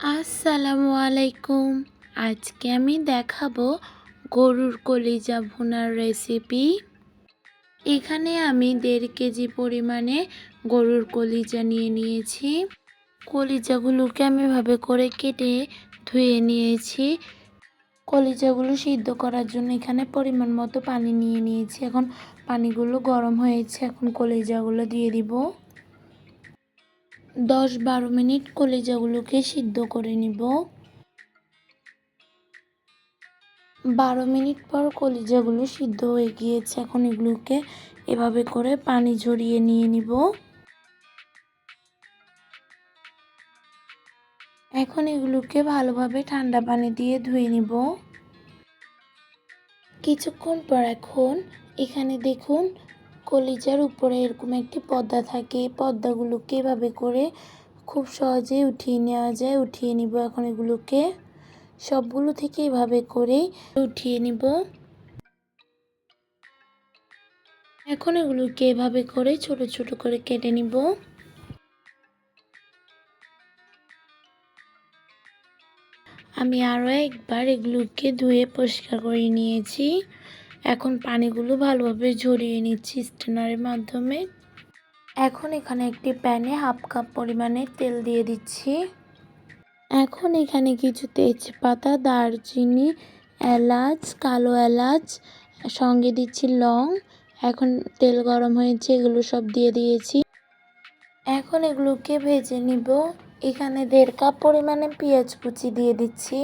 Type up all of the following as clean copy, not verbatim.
আসসালামু আলাইকুম। আজকে আমি দেখাবো গরুর কলিজা ভুনার রেসিপি। এখানে আমি 1.5 কেজি পরিমাণে গরুর কলিজা নিয়ে নিয়েছি। কলিজাগুলোকে আমি এভাবে করে কেটে ধুয়ে নিয়েছি। কলিজাগুলো সিদ্ধ করার জন্য এখানে পরিমাণ মতো পানি নিয়ে নিয়েছি। এখন পানিগুলো গরম হয়েছে, এখন কলিজাগুলো দিয়ে দিব। 10-12 মিনিট কলিজাগুলোকে সিদ্ধ করে নিব। 12 মিনিট পর কলিজাগুলো সিদ্ধ হয়ে গিয়েছে। এখন এগুলোকে এভাবে করে পানি ঝরিয়ে নিয়ে নিব। এখন এগুলোকে ভালোভাবে ঠান্ডা পানি দিয়ে ধুয়ে নিব। কিছুক্ষণ পর এখন এখানে দেখুন কলিজার উপরে এরকম একটি পর্দা থাকে। এই পর্দাগুলোকে এভাবে করে খুব সহজেই উঠিয়ে নেওয়া যায়। উঠিয়ে নিব এখন এগুলোকে সবগুলো থেকে এভাবে করে উঠিয়ে নিব। এখন এগুলোকে এভাবে করে ছোট ছোট করে কেটে নিব। আমি আরও একবার এগুলোকে ধুয়ে পরিষ্কার করে নিয়েছি। এখন পানিগুলো ভালোভাবে ঝরিয়ে নিচ্ছি স্ট্রেনারের মাধ্যমে। এখন এখানে একটি প্যানে 1/2 কাপ পরিমাণে তেল দিয়ে দিচ্ছি। এখন এখানে কিছু তেজপাতা, দারচিনি, এলাচ, কালো এলাচ, সঙ্গে দিচ্ছি লং। এখন তেল গরম হয়েছে, এগুলো সব দিয়ে দিয়েছি। এখন এগুলোকে ভেজে নিব। এখানে 1.5 কাপ পরিমাণে পেঁয়াজ কুচি দিয়ে দিচ্ছি।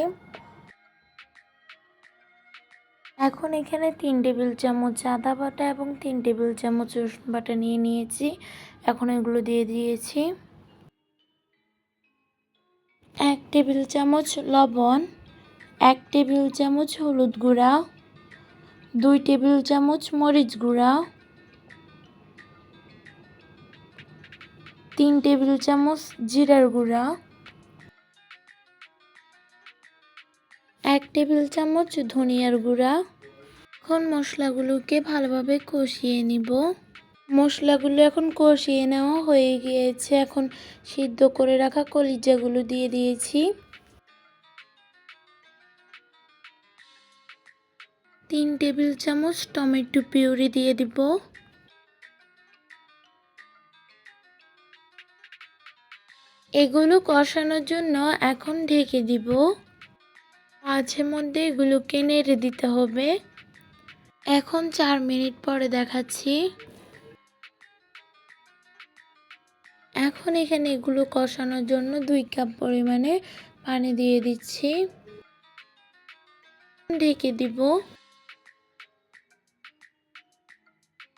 এখন এখানে 3 টেবিল চামচ আদা বাটা এবং 3 টেবিল চামচ রসুন বাটা নিয়ে নিয়েছি। এখন এগুলো দিয়ে দিয়েছি। 1 টেবিল চামচ লবণ, 1 টেবিল চামচ হলুদ গুঁড়া, 2 টেবিল চামচ মরিচ গুঁড়া, 3 টেবিল চামচ জিরার গুঁড়া, 1 টেবিল চামচ ধনিয়ার গুঁড়া। এখন মশলাগুলোকে ভালোভাবে কষিয়ে নিব। মশলাগুলো এখন কষিয়ে নেওয়া হয়ে গিয়েছে। এখন সিদ্ধ করে রাখা কলিজাগুলো দিয়ে দিয়েছি। 3 টেবিল চামচ টমেটো পিউরি দিয়ে দিব। এগুলো কষানোর জন্য এখন ঢেকে দিব। মাঝে মধ্যে এগুলোকে নেড়ে দিতে হবে। এখন 4 মিনিট পরে দেখাচ্ছি। এখন এখানে এগুলো কষানোর জন্য 2 কাপ পরিমাণে পানি দিয়ে দিচ্ছি। ঢেকে দিব।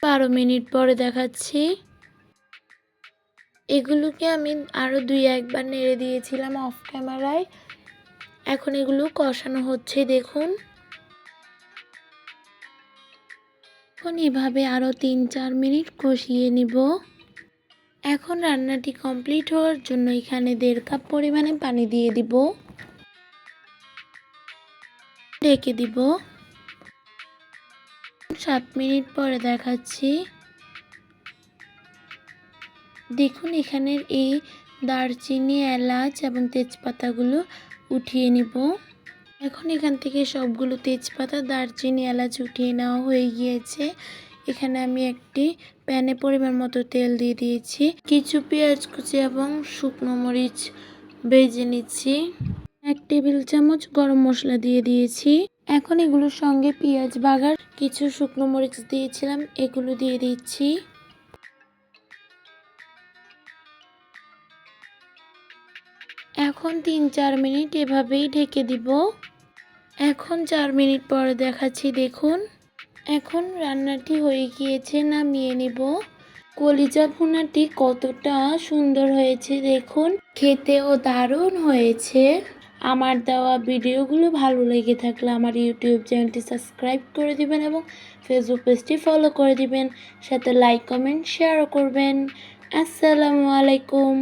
12 মিনিট পরে দেখাচ্ছি। এগুলোকে আমি আরও 2-1 বার নেড়ে দিয়েছিলাম অফ ক্যামেরায়। এখন এগুলো কষানো হচ্ছে দেখুন। এখন এভাবে আরও 3-4 মিনিট কষিয়ে নিব। এখন রান্নাটি কমপ্লিট হওয়ার জন্য এখানে 1.5 কাপ পরিমাণে পানি দিয়ে দিব। ঢেকে দিব। 7 মিনিট পরে দেখাচ্ছি। দেখুন এখানের এই দারচিনি, এলাচ এবং তেজপাতাগুলো উঠিয়ে নিব। এখন এখান থেকে সবগুলো তেজপাতা, দারচিনি, এলাচ উঠিয়ে নেওয়া হয়ে গিয়েছে। এখানে আমি একটি প্যানে পরিমাণ মতো তেল দিয়ে দিয়েছি। কিছু পেঁয়াজ কুচি এবং শুকনো মরিচ ভেজে নিচ্ছি। 1 টেবিল চামচ গরম মশলা দিয়ে দিয়েছি। এখন এগুলোর সঙ্গে পেঁয়াজ বাগার কিছু শুকনো মরিচ দিয়েছিলাম, এগুলো দিয়ে দিচ্ছি। এখন 3-4 মিনিট এভাবেই ঢেকে দিব। এখন 4 মিনিট পরে দেখাচ্ছি দেখুন। এখন রান্নাটি হয়ে গিয়েছে, নামিয়ে নিব। কলিজা ভুনাটি কতটা সুন্দর হয়েছে দেখুন, খেতেও দারুণ হয়েছে। আমার দেওয়া ভিডিওগুলো ভালো লেগে থাকলে আমার ইউটিউব চ্যানেলটি সাবস্ক্রাইব করে দিবেন এবং ফেসবুক পেজটি ফলো করে দিবেন, সাথে লাইক, কমেন্ট, শেয়ারও করবেন। আসসালামু আলাইকুম।